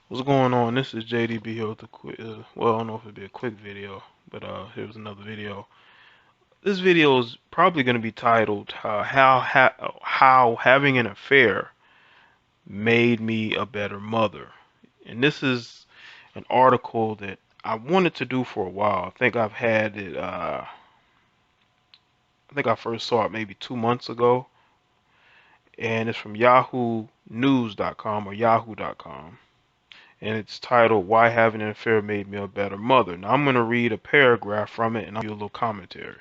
What's going on? This is JDB here with a quick, well, I don't know if it'd be a quick video, but here's another video. This video is probably going to be titled "How Having an Affair Made Me a Better Mother." And this is an article that I wanted to do for a while. I think I've had it. I think I first saw it maybe 2 months ago, and it's from YahooNews.com or Yahoo.com. And it's titled "Why Having an Affair Made Me a Better Mother." Now I'm going to read a paragraph from it and I'll give you a little commentary.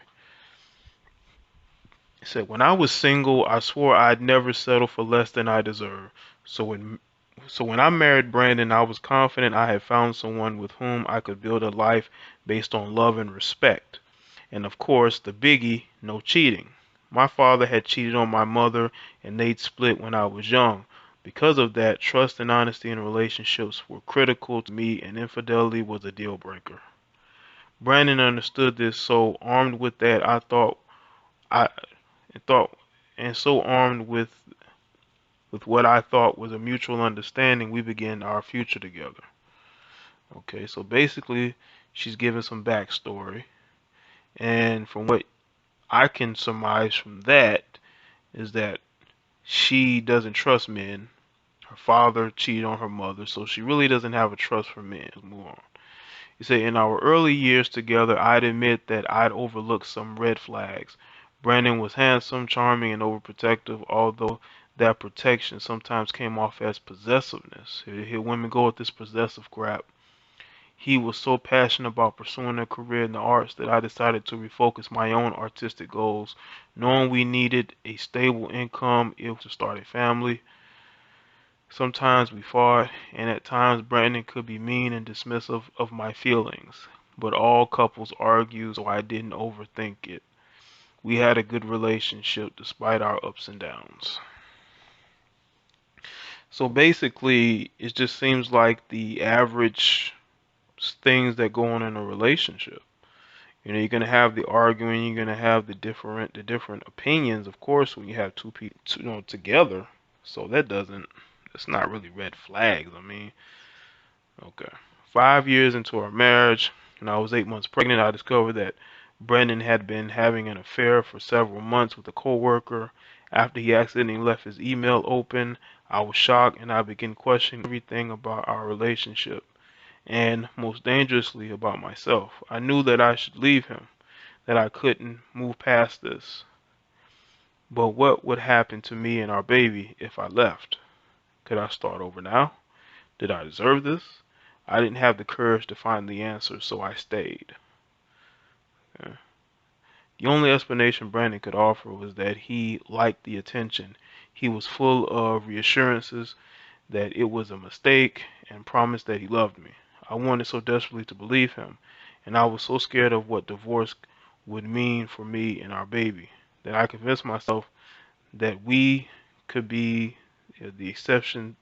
It said, "When I was single, I swore I'd never settle for less than I deserve. So when I married Brandon, I was confident I had found someone with whom I could build a life based on love and respect. And of course, the biggie, no cheating. My father had cheated on my mother and they'd split when I was young. Because of that, trust and honesty in relationships were critical to me and infidelity was a deal breaker. Brandon understood this, so armed with that, I thought and so armed with what I thought was a mutual understanding, we began our future together." Okay, so basically she's giving some backstory, and from what I can surmise from that is that she doesn't trust men. Her father cheated on her mother, so she really doesn't have a trust for men. Let's move on. You say, "In our early years together, I'd admit that I'd overlooked some red flags. Brandon was handsome, charming, and overprotective, although that protection sometimes came off as possessiveness." Here women go with this possessive crap. "He was so passionate about pursuing a career in the arts that I decided to refocus my own artistic goals, knowing we needed a stable income if to start a family. Sometimes we fought, and at times Brandon could be mean and dismissive of my feelings. But all couples argue, so I didn't overthink it. We had a good relationship despite our ups and downs." So basically, it just seems like the average things that go on in a relationship. You're gonna have the arguing, you're gonna have the different opinions, of course, when you have two people, together. So it's not really red flags. I mean, okay. 5 years into our marriage, when I was 8 months pregnant, I discovered that Brendan had been having an affair for several months with a coworker. After he accidentally left his email open, I was shocked and I began questioning everything about our relationship and, most dangerously, about myself. I knew that I should leave him, that I couldn't move past this. But what would happen to me and our baby if I left? Could I start over now? Did I deserve this? I didn't have the courage to find the answer, so I stayed. Yeah. The only explanation Brandon could offer was that he liked the attention. He was full of reassurances that it was a mistake and promised that he loved me. I wanted so desperately to believe him, and I was so scared of what divorce would mean for me and our baby that I convinced myself that we could be the exception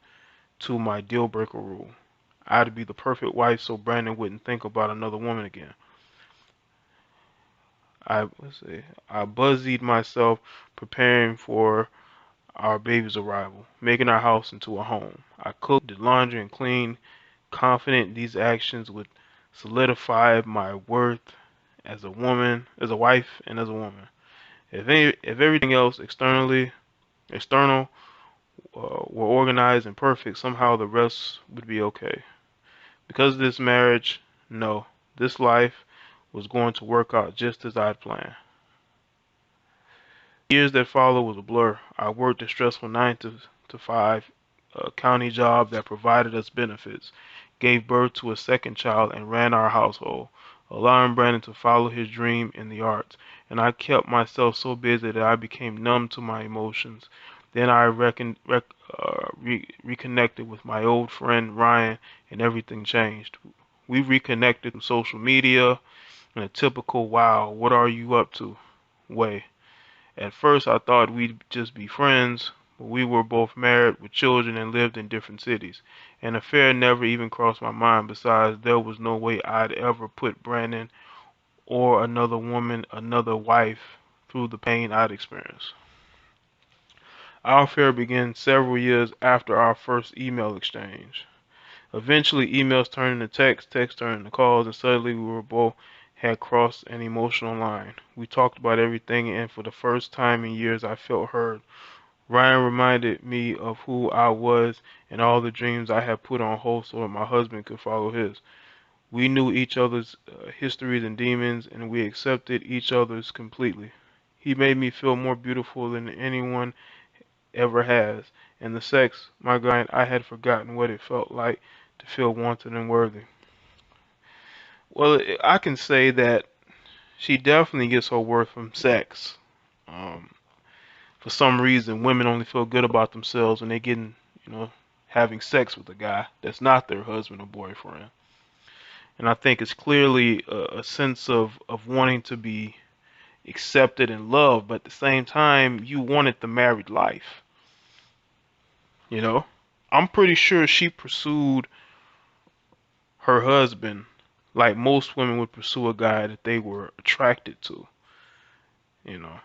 to my deal breaker rule. I'd be the perfect wife so Brandon wouldn't think about another woman again. Let's see, I busied myself preparing for our baby's arrival, making our house into a home. I cooked, did laundry, and cleaned, confident these actions would solidify my worth as a woman, as a wife, and as a woman. If everything else external, were organized and perfect, somehow the rest would be okay. Because of this marriage, no, this life was going to work out just as I'd planned. The years that followed was a blur. I worked a stressful 9 to 5 county job that provided us benefits, gave birth to a second child, and ran our household, allowing Brandon to follow his dream in the arts. And I kept myself so busy that I became numb to my emotions. Then I reconnected with my old friend Ryan, and everything changed. We reconnected through social media in a typical "wow, what are you up to" way. At first I thought we'd just be friends, but we were both married with children and lived in different cities. An affair never even crossed my mind. Besides, there was no way I'd ever put Brandon or another woman, another wife, through the pain I'd experienced. Our affair began several years after our first email exchange. Eventually, emails turned into texts, texts turned into calls, and suddenly we were both had crossed an emotional line. We talked about everything, and for the first time in years, I felt heard. Ryan reminded me of who I was and all the dreams I had put on hold so that my husband could follow his. We knew each other's histories and demons, and we accepted each other's completely. He made me feel more beautiful than anyone ever has. And the sex, my God, I had forgotten what it felt like to feel wanted and worthy. Well, I can say that she definitely gets her worth from sex. Um, for some reason, women only feel good about themselves when they getting, you know, having sex with a guy that's not their husband or boyfriend. And I think it's clearly a sense of wanting to be accepted and loved, but at the same time, you wanted the married life. You know, I'm pretty sure she pursued her husband like most women would pursue a guy that they were attracted to. You know,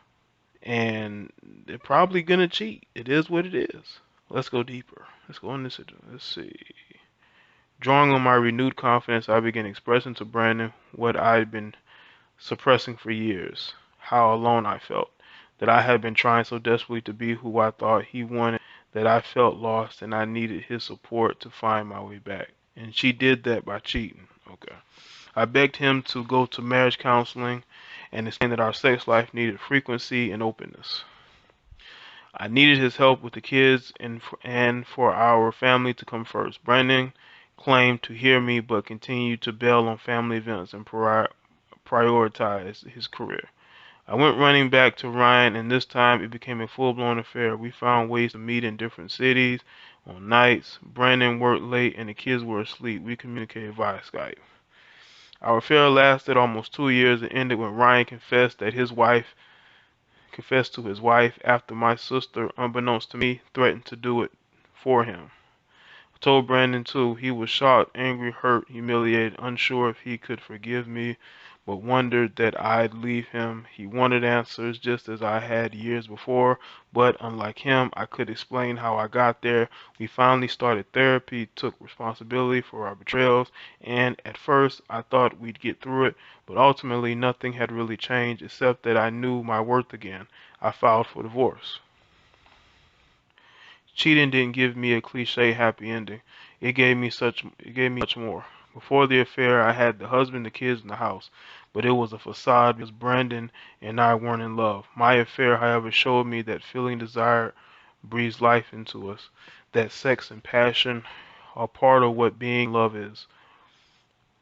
and they're probably gonna cheat. It is what it is. Let's go deeper. Let's go on this. Let's see. Drawing on my renewed confidence, I began expressing to Brandon what I'd been suppressing for years, how alone I felt, that I had been trying so desperately to be who I thought he wanted, that I felt lost and I needed his support to find my way back. And she did that by cheating. Okay. I begged him to go to marriage counseling and explained that our sex life needed frequency and openness. I needed his help with the kids and for our family to come first. Brandon claimed to hear me but continued to bail on family events and prioritize his career. I went running back to Ryan, and this time it became a full-blown affair. We found ways to meet in different cities, on nights. Brandon worked late, and the kids were asleep. We communicated via Skype. Our affair lasted almost 2 years and ended when Ryan confessed to his wife after my sister, unbeknownst to me, threatened to do it for him. I told Brandon too. He was shocked, angry, hurt, humiliated, unsure if he could forgive me, but wondered that I'd leave him. He wanted answers just as I had years before, but unlike him, I could explain how I got there. We finally started therapy, took responsibility for our betrayals, and at first I thought we'd get through it, but ultimately nothing had really changed except that I knew my worth again. I filed for divorce. Cheating didn't give me a cliche happy ending. It gave me much more. Before the affair, I had the husband, the kids, and the house, but it was a facade because Brandon and I weren't in love. My affair, however, showed me that feeling desire breathes life into us, that sex and passion are part of what being in love is.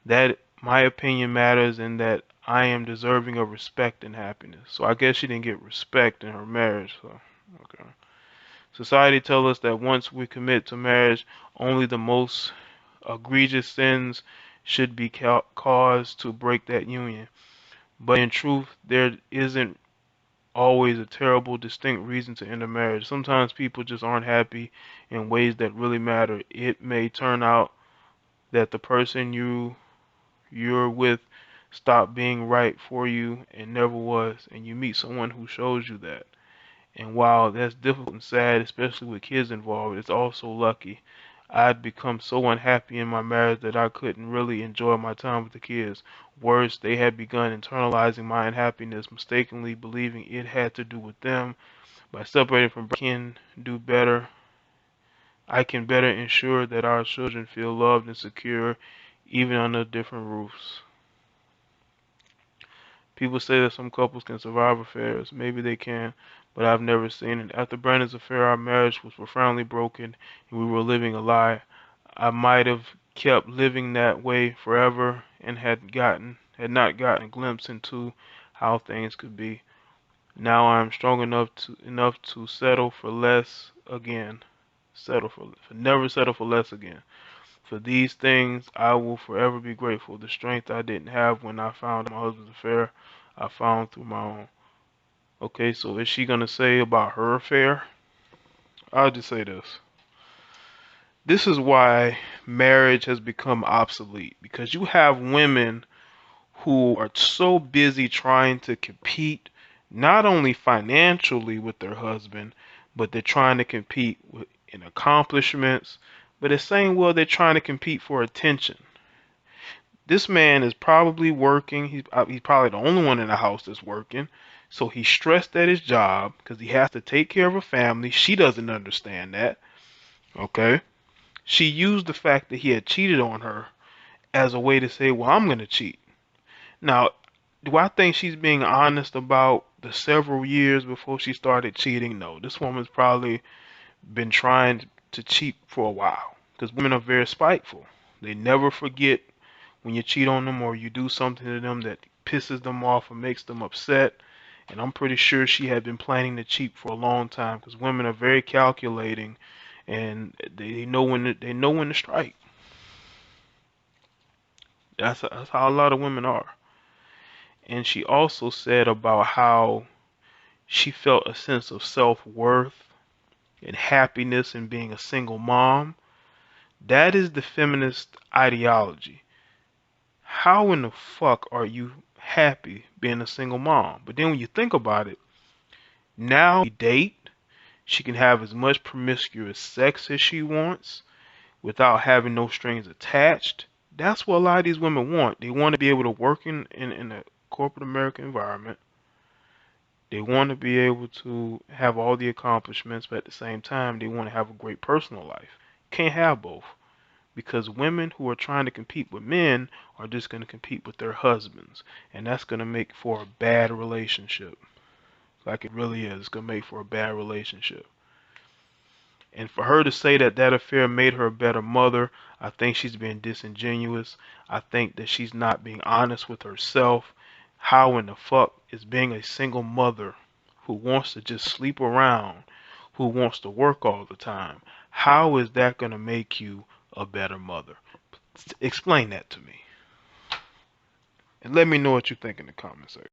That my opinion matters and that I am deserving of respect and happiness. So I guess she didn't get respect in her marriage, so okay. Society tells us that once we commit to marriage, only the most egregious sins should be caused to break that union. But in truth, there isn't always a terrible, distinct reason to end a marriage. Sometimes people just aren't happy in ways that really matter. It may turn out that the person you're with stopped being right for you and never was, and you meet someone who shows you that. And while that's difficult and sad, especially with kids involved, it's also lucky. I'd become so unhappy in my marriage that I couldn't really enjoy my time with the kids. Worse, they had begun internalizing my unhappiness, mistakenly believing it had to do with them. By separating from do better, I can better ensure that our children feel loved and secure, even under different roofs. People say that some couples can survive affairs. Maybe they can, but I've never seen it. After Brandon's affair, our marriage was profoundly broken and we were living a lie. I might have kept living that way forever and had not gotten a glimpse into how things could be. Now I am strong enough to settle for less again. Never settle for less again. For these things I will forever be grateful. The strength I didn't have when I found my husband's affair, I found through my own. Okay, so is she gonna say about her affair? I'll just say this. This is why marriage has become obsolete because you have women who are so busy trying to compete not only financially with their husband, but they're trying to compete in accomplishments, But it's saying, well, they're trying to compete for attention. This man is probably working. He's probably the only one in the house that's working. So he's stressed at his job because he has to take care of a family. She doesn't understand that. Okay. She used the fact that he had cheated on her as a way to say, well, I'm going to cheat. Now, do I think she's being honest about the several years before she started cheating? No. This woman's probably been trying to cheat for a while because women are very spiteful. They never forget when you cheat on them or you do something to them that pisses them off or makes them upset. And I'm pretty sure she had been planning to cheat for a long time because women are very calculating and they know when to strike. That's how a lot of women are. And she also said about how she felt a sense of self-worth and happiness in being a single mom. That is the feminist ideology. How in the fuck are you happy being a single mom? But then when you think about it, now she date, she can have as much promiscuous sex as she wants without having no strings attached. That's what a lot of these women want. They want to be able to work in a corporate American environment. They want to be able to have all the accomplishments, but at the same time, they want to have a great personal life. Can't have both because women who are trying to compete with men are just going to compete with their husbands, and that's going to make for a bad relationship. Like it really is. It's going to make for a bad relationship. And for her to say that that affair made her a better mother, I think she's being disingenuous. I think that she's not being honest with herself. How in the fuck is being a single mother who wants to just sleep around, who wants to work all the time, how is that going to make you a better mother? Explain that to me. And let me know what you think in the comments section.